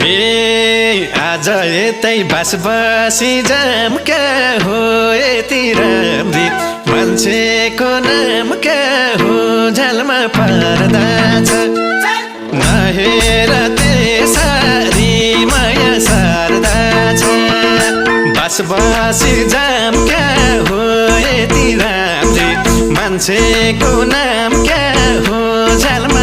आज यतै बसी जाम क्या हो यति राम्री मान्छेको नाम क्या हो झ्यालमा पर्दा छ नहेर त्यसरी माया सार्दा छ बसी जाम क्या हो यति राम्री मान्छेको नाम क्या हो झ्यालमा